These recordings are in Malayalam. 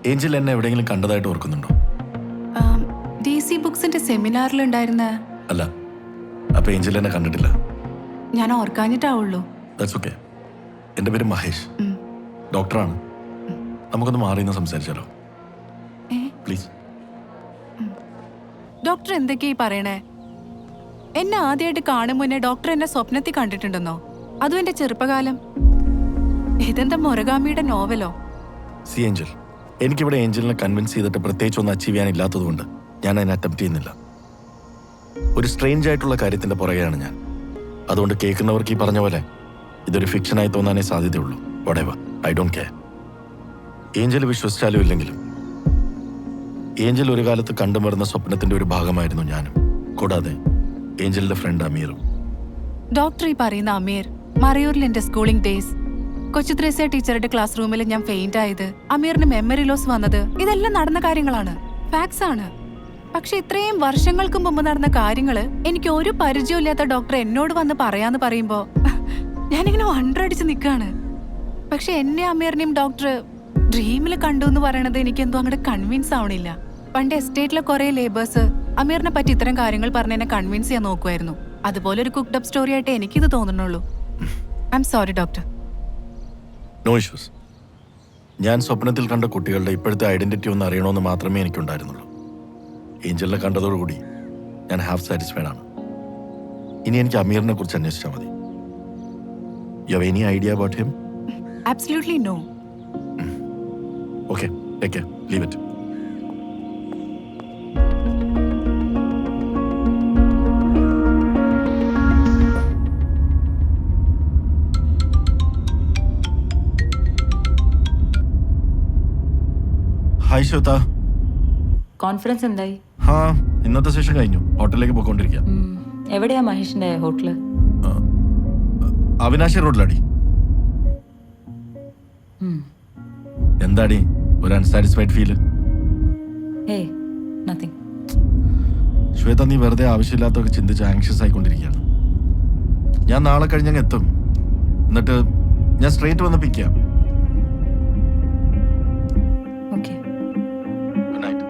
ഏഞ്ചൽ എന്നെ എവിടെയെങ്കിലും കണ്ടതായിട്ട് ഓർക്കുന്നുണ്ടോ? DC ബുക്സിന്റെ സെമിനാറിലുണ്ടായിരുന്ന. അല്ല, അപ്പൊ ഏഞ്ചൽ എന്നെ കണ്ടിട്ടില്ല. ഞാൻ ഓർക്കാഞ്ഞിട്ടാവുള്ളൂ. That's okay. എൻ്റെ പേര് മഹേഷ്, ഡോക്ടറാണ്. നമുക്കൊന്ന് മാറി നിന്ന് സംസാരിച്ചാലോ? പ്ലീസ്. ഡോക്ടർ എന്തൊക്കെയാ ഈ പറയണേ? എന്നെ ആദ്യമായിട്ട് കാണും മുന്നേ ഡോക്ടർ എന്നെ സ്വപ്നത്തിൽ കണ്ടിട്ടുണ്ടെന്നോ? അതും എന്റെ ചെറുപ്പകാലം. ഇതെന്താ മുറഗാമിയുടെ നോവലോ? സി ഏഞ്ചൽ, എനിക്കിവിടെ ഏഞ്ചലിനെ കൺവിൻസ് ചെയ്തിട്ട് പ്രത്യേകിച്ച് ഒന്നും അച്ചീവ് ചെയ്യാനില്ലാത്തതുകൊണ്ട് ഞാൻ അതിനെ അറ്റംപ്റ്റ് ചെയ്യുന്നില്ല. ഒരു സ്ട്രേഞ്ച് ആയിട്ടുള്ള കാര്യത്തിന്റെ പുറകെയാണ് ഞാൻ. അതുകൊണ്ട് കേൾക്കുന്നവർക്ക് ഈ പറഞ്ഞ പോലെ ഇതൊരു ഫിക്ഷനായി തോന്നാനേ സാധ്യതയുള്ളൂ. വടേവ, ഐ ഡോണ്ട് കെയർ. ഏഞ്ചൽ വിശ്വസിച്ചാലും ഇല്ലെങ്കിലും ഏഞ്ചൽ ഒരു കാലത്ത് കണ്ടുമരുന്ന സ്വപ്നത്തിന്റെ ഒരു ഭാഗമായിരുന്നു ഞാനും, കൂടാതെ ഏഞ്ചലിന്റെ ഫ്രണ്ട് അമീറും. ഡോക്ടർ ഈ പറയുന്ന അമീർ മറയൂരിൽ എന്റെ സ്കൂളിംഗ് ഡേയ്സ്, കൊച്ചു ത്രേസ്യ ടീച്ചറുടെ ക്ലാസ് റൂമിൽ ഞാൻ ഫെയിന്റ് ആയത്, അമീറിന് മെമ്മറി ലോസ് വന്നത്, ഇതെല്ലാം നടന്ന കാര്യങ്ങളാണ്, ഫാക്ട്സ് ആണ്. പക്ഷെ ഇത്രയും വർഷങ്ങൾക്ക് മുമ്പ് നടന്ന കാര്യങ്ങള് എനിക്ക് ഒരു പരിചയമില്ലാത്ത ഡോക്ടർ എന്നോട് വന്ന് പറയാന്ന് പറയുമ്പോ ഞാനിങ്ങനെ വണ്ടടിച്ച് നിൽക്കാണ്. പക്ഷെ എന്നെ അമീറിനെയും ഡോക്ടർ ഡ്രീമിൽ കണ്ടു എന്ന് പറയണത് എനിക്ക് എന്തോ അങ്ങോട്ട് കൺവിൻസ് ആവണില്ല. പണ്ട് എസ്റ്റേറ്റിലെ കുറെ ലേബേഴ്സ് അമീറിനെ പറ്റി ഇത്തരം കാര്യങ്ങൾ പറഞ്ഞ് എന്നെ കൺവിൻസ് ചെയ്യാൻ നോക്കുമായിരുന്നു. അതുപോലെ ഒരു കുക്ക്ഡ് അപ്പ് സ്റ്റോറി ആയിട്ട് എനിക്കിത് തോന്നുന്നുള്ളൂ. I M sorry doctor. No issues. ഞാൻ സ്വപ്നത്തിൽ കണ്ട കുട്ടികളുടെ ഇപ്പോഴത്തെ ഐഡന്റിറ്റി ഒന്ന് അറിയണമെന്ന് മാത്രമേ എനിക്കുണ്ടായിരുന്നുള്ളൂ. ഏഞ്ചലിനെ കണ്ടതോടുകൂടി ഞാൻ ഹാഫ് സാറ്റിസ്ഫൈഡ് ആണ്. ഇനി എനിക്ക് അമീറിനെ കുറിച്ച് അന്വേഷിച്ചാൽ മതി. You have any idea about him? Absolutely no. Okay, take care, leave it. Hi Shweta. Conference എന്തായി? ഇന്നത്തെ സെഷൻ കഴിഞ്ഞു. ഹോട്ടലിലേക്ക് പോയിക്കൊണ്ടിരിക്കുക. എവിടെയാ മഹേഷിന്റെ ഹോട്ടല്? അവിനാശി റോഡിലാടി. എന്താടി ഒരു അൺസാറ്റിസ്ഫൈഡ് ഫീല്? ഏയ് നത്തിങ്. ശ്വേത, നീ വെറുതെ ആവശ്യമില്ലാത്തൊക്കെ ചിന്തിച്ച് ആങ്ഷ്യസ് ആയിക്കൊണ്ടിരിക്കുകയാണ്. ഞാൻ നാളെ കഴിഞ്ഞ് അങ്ങ് എത്തും. എന്നിട്ട് ഞാൻ സ്ട്രേറ്റ് വന്ന് പിക്ക് ചെയ്യാം. Okay, good night.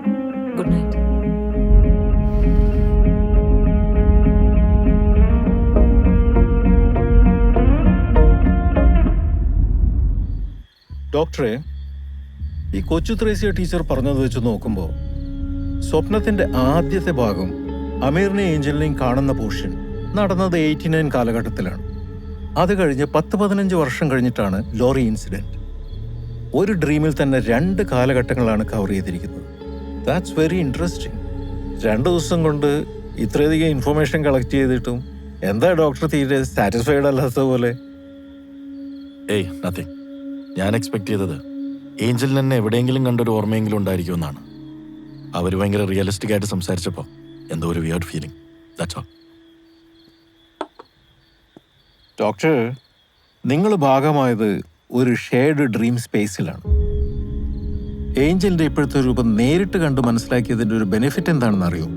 Good night. ഡോക്ടറെ, ഈ കൊച്ചു ത്രേസ്യ ടീച്ചർ പറഞ്ഞത് വെച്ച് നോക്കുമ്പോൾ സ്വപ്നത്തിന്റെ ആദ്യത്തെ ഭാഗം അമീറിനെയും ഏഞ്ചലിനെയും കാണുന്ന പോർഷൻ നടന്നത് 89 കാലഘട്ടത്തിലാണ്. അത് കഴിഞ്ഞ് 10-15 വർഷം കഴിഞ്ഞിട്ടാണ് ലോറി ഇൻസിഡന്റ്. ഒരു ഡ്രീമിൽ തന്നെ 2 കാലഘട്ടങ്ങളാണ് കവർ ചെയ്തിരിക്കുന്നത്. That's very interesting. 2 ദിവസം കൊണ്ട് ഇത്രയധികം ഇൻഫർമേഷൻ കളക്ട് ചെയ്തിട്ടും എന്താ ഡോക്ടർ തീരെ സാറ്റിസ്ഫൈഡ് അല്ലാത്ത പോലെ? ഏയ് നത്തിങ്. ഞാൻ എക്സ്പെക്ട് ചെയ്തത് ഏഞ്ചലിന് എന്നെ എവിടെയെങ്കിലും കണ്ടൊരു ഓർമ്മയെങ്കിലും ഉണ്ടായിരിക്കുമെന്നാണ്. അവർ ഭയങ്കര റിയലിസ്റ്റിക് ആയിട്ട് സംസാരിച്ചപ്പോൾ എന്തോ ഒരു weird feeling. That's all. Doctor, നിങ്ങൾ ഭാഗമായത് ഒരു ഷെയർഡ് ഡ്രീം സ്പേസിലാണ്. ഏഞ്ചലിന്റെ ഇപ്പോഴത്തെ രൂപം നേരിട്ട് കണ്ട് മനസ്സിലാക്കിയതിന്റെ ഒരു ബെനിഫിറ്റ് എന്താണെന്ന് അറിയോ?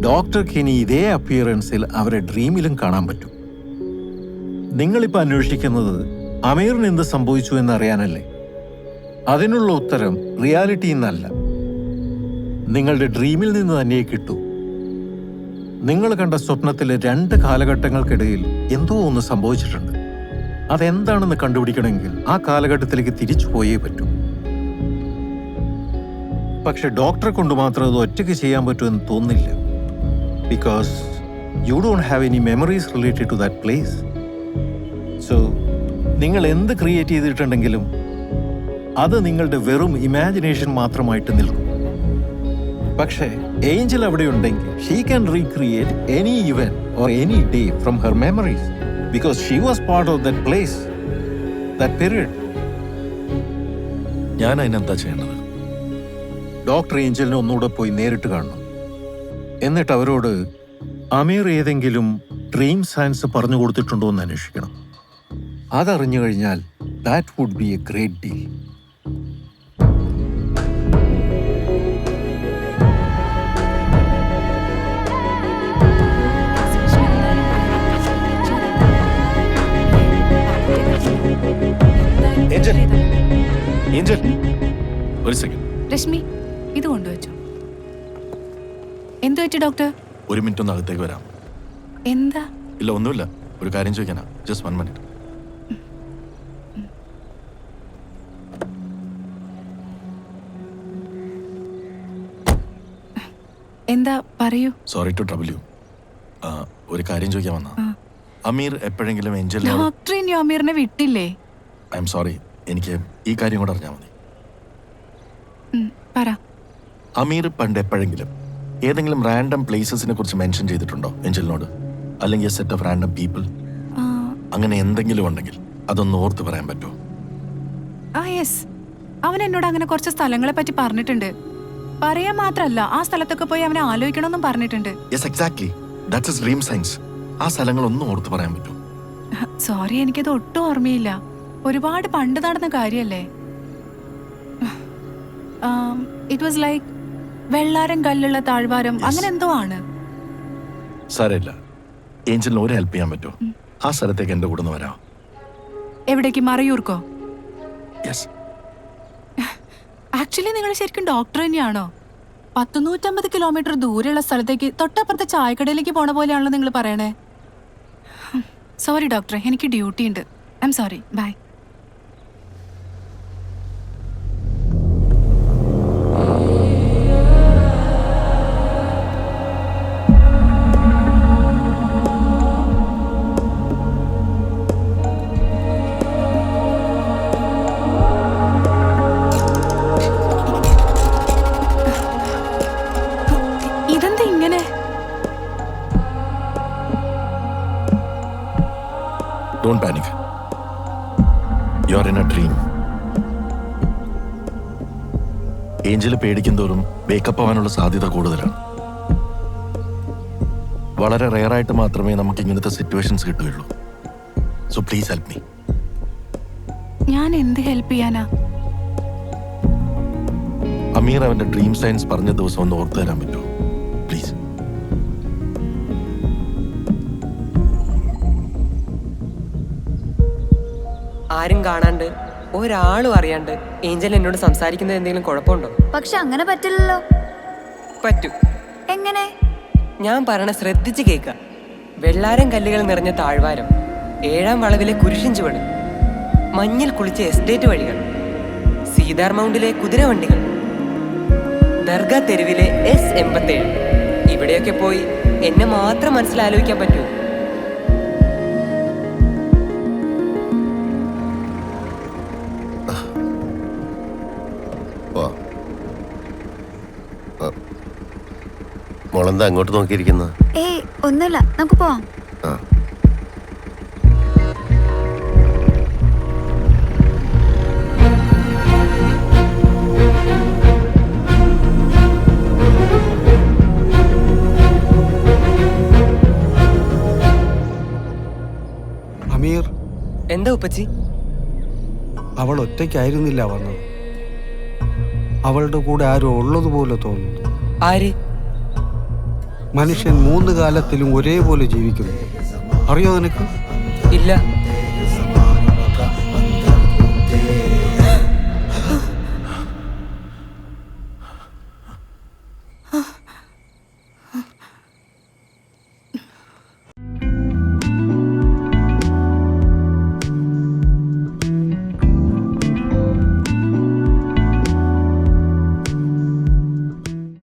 ഡോക്ടർക്ക് ഇനി ഇതേ അപ്പിയറൻസിൽ അവരെ ഡ്രീമിലും കാണാൻ പറ്റും. നിങ്ങളിപ്പോൾ അന്വേഷിക്കുന്നത് അമീറിന് എന്ത് സംഭവിച്ചു എന്നറിയാനല്ലേ? അതിനുള്ള ഉത്തരം റിയാലിറ്റിയിൽ നിന്നല്ല, നിങ്ങളുടെ ഡ്രീമിൽ നിന്ന് തന്നെ കിട്ടൂ. നിങ്ങൾ കണ്ട സ്വപ്നത്തിലെ 2 കാലഘട്ടങ്ങൾക്കിടയിൽ എന്തോ ഒന്ന് സംഭവിച്ചിട്ടുണ്ട്. അതെന്താണെന്ന് കണ്ടുപിടിക്കണമെങ്കിൽ ആ കാലഘട്ടത്തിലേക്ക് തിരിച്ചു പോയേ പറ്റൂ. പക്ഷെ ഡോക്ടറെ കൊണ്ട് മാത്രം അത് ഒറ്റയ്ക്ക് ചെയ്യാൻ പറ്റുമെന്ന് തോന്നുന്നില്ല. Because you don't have any memories related to that place. So നിങ്ങൾ എന്ത് ക്രിയേറ്റ് ചെയ്തിട്ടുണ്ടെങ്കിലും അത് നിങ്ങളുടെ വെറും ഇമാജിനേഷൻ മാത്രമായിട്ട് നിൽക്കും. പക്ഷേ ഏഞ്ചൽ അവിടെ ഉണ്ടെങ്കിൽ she can recreate any event or any day from her memories because she was part of that place, that period. ഞാൻ അതിനെന്താ ചെയ്യേണ്ടത്? ഡോക്ടർ ഏഞ്ചലിനെ ഒന്നുകൂടെ പോയി നേരിട്ട് കാണണം. എന്നിട്ട് അവരോട് അമീർ ഏതെങ്കിലും ഡ്രീം സയൻസ് പറഞ്ഞു കൊടുത്തിട്ടുണ്ടോ എന്ന് അന്വേഷിക്കണം. അതറിഞ്ഞു കഴിഞ്ഞാൽ that would be a great deal. Angel, Angel, ഒരു സെക്കൻഡ്. രശ്മി, ഇത് കൊണ്ടുവച്ചു. എന്തു പറ്റി ഡോക്ടർ? ഒരു മിനിറ്റ് ഒന്ന് അകത്തേക്ക് വരാം. എന്താ? ഇല്ല, ഒന്നുമില്ല. ഒരു കാര്യം ചോദിക്കാനാ. Just 1 minute. എന്താ പറയൂ. Sorry to trouble you. ഒരു കാര്യം ചോദിക്കാൻ വന്നാ. അമീർ എപ്പോഴെങ്കിലും ഏഞ്ചലിനോട്... ഡോക്ടർ ഇനി അമീറിനെ വിട്ടില്ലേ? ഐ എം സോറി, എനിക്ക് ഈ കാര്യം കൂടെ അറിഞ്ഞാൽ മതി. പറ. അമീർ പണ്ട് എപ്പോഴെങ്കിലും ഏതെങ്കിലും റാൻഡം പ്ലേസസിനെ കുറിച്ച് മെൻഷൻ ചെയ്തിട്ടുണ്ടോ ഏഞ്ചലിനോട്? അല്ലെങ്കിൽ സെറ്റ് ഓഫ് റാൻഡം പീപ്പിൾ? അങ്ങനെ എന്തെങ്കിലും ഉണ്ടെങ്കിൽ അതൊന്ന് ഓർത്ത് പറയാൻ പറ്റുമോ? യെസ്, അവൻ എന്നോട് അങ്ങനെ കുറച്ച് സ്ഥലങ്ങളെ പറ്റി പറഞ്ഞിട്ടുണ്ട്. പറയാൻ മാത്രല്ല, ആ സ്ഥലത്തൊക്കെ പോയി അവനെ ആലോചിക്കണമെന്നും പറഞ്ഞിട്ടുണ്ട്. Yes, exactly. That's his dream science. ആ സ്ഥലങ്ങളൊന്നും ഓർത്ത് പറയാൻ പറ്റുമോ? സോറി, എനിക്കത് ഒട്ടും ഓർമ്മയില്ല. ഒരുപാട് പണ്ട് നടന്ന കാര്യല്ലേ. ഇറ്റ് വാസ് ലൈക്ക് വെള്ളാരം കല്ലുള്ള താഴ്വാരം, അങ്ങനെ എന്തോ ആണ്. സാരമില്ല, ഏഞ്ചലിന് ഒരു ഹെൽപ്പ് ചെയ്യാൻ പറ്റുമോ? ആ സ്ഥലത്തേക്ക് എന്റെ കൂടെ ഒന്ന് വരാം. എവിടേക്ക്? മറയൂർക്കോ? യെസ്. ആക്ച്വലി നിങ്ങൾ ശരിക്കും ഡോക്ടർ തന്നെയാണോ? 150 കിലോമീറ്റർ ദൂരെയുള്ള സ്ഥലത്തേക്ക് തൊട്ടപ്പുറത്തെ ചായക്കടയിലേക്ക് പോണ പോലെയാണല്ലോ നിങ്ങൾ പറയണേ. സോറി ഡോക്ടറെ, എനിക്ക് ഡ്യൂട്ടി ഉണ്ട്. I am sorry. ബൈ. ഇതെന്താ ഇങ്ങനെ? Don't panic. You are in a dream. Angel പേടിക്കും തോറും വേക്കപ്പ് ആവാനുള്ള സാധ്യത കൂടുതലാണ്. വളരെ റെയറായിട്ട് മാത്രമേ നമുക്ക് ഇങ്ങനത്തെ സിറ്റുവേഷൻസ് കിട്ടുകയുള്ളൂ. So please help me. ഞാൻ എന്ത് ഹെൽപ്പ് ചെയ്യാനാ? അമീർ അവന്റെ ഡ്രീം സയൻസ് പറഞ്ഞ ദിവസം ഒന്ന് ഓർത്തു തരാൻ പറ്റുമോ? പ്ലീസ്. ആരും കാണാണ്ട് ഒരാളും അറിയാണ്ട് ഏഞ്ചൽ എന്നോട് സംസാരിക്കുന്നത് എന്തെങ്കിലും കുഴപ്പമുണ്ടോ? പക്ഷെ അങ്ങനെ പറ്റില്ലല്ലോ. പറ്റും. എങ്ങനെ? ഞാൻ പറയണ ശ്രദ്ധിച്ച് കേൾക്കുക. വെള്ളാരം കല്ലുകൾ നിറഞ്ഞ താഴ്വാരം, 7ാം വളവിലെ കുരിശിൻ ചുവട്, മഞ്ഞിൽ കുളിച്ച എസ്റ്റേറ്റ് വഴികൾ, സീതാർ മൗണ്ടിലെ കുതിരവണ്ടികൾ, ദർഗ തെരുവിലെ S87. ഇവിടെയൊക്കെ പോയി എന്നെ മാത്രം മനസ്സിലാലോചിക്കാൻ പറ്റുമോ? മോളെന്താ അങ്ങോട്ട് നോക്കിയിരിക്കുന്നത്? ഏയ് ഒന്നുമില്ല, നമുക്ക് പോവാം. അമീർ, എന്താ ഉപ്പച്ചി? അവൾ ഒറ്റയ്ക്കായിരുന്നില്ല വന്നത്. അവളുടെ കൂടെ ആരും ഉള്ളതുപോലെ തോന്നുന്നു. ആര്? മനുഷ്യൻ 3 കാലത്തിലും ഒരേപോലെ ജീവിക്കുന്നു. അറിയോ നിനക്ക്? ഇല്ല.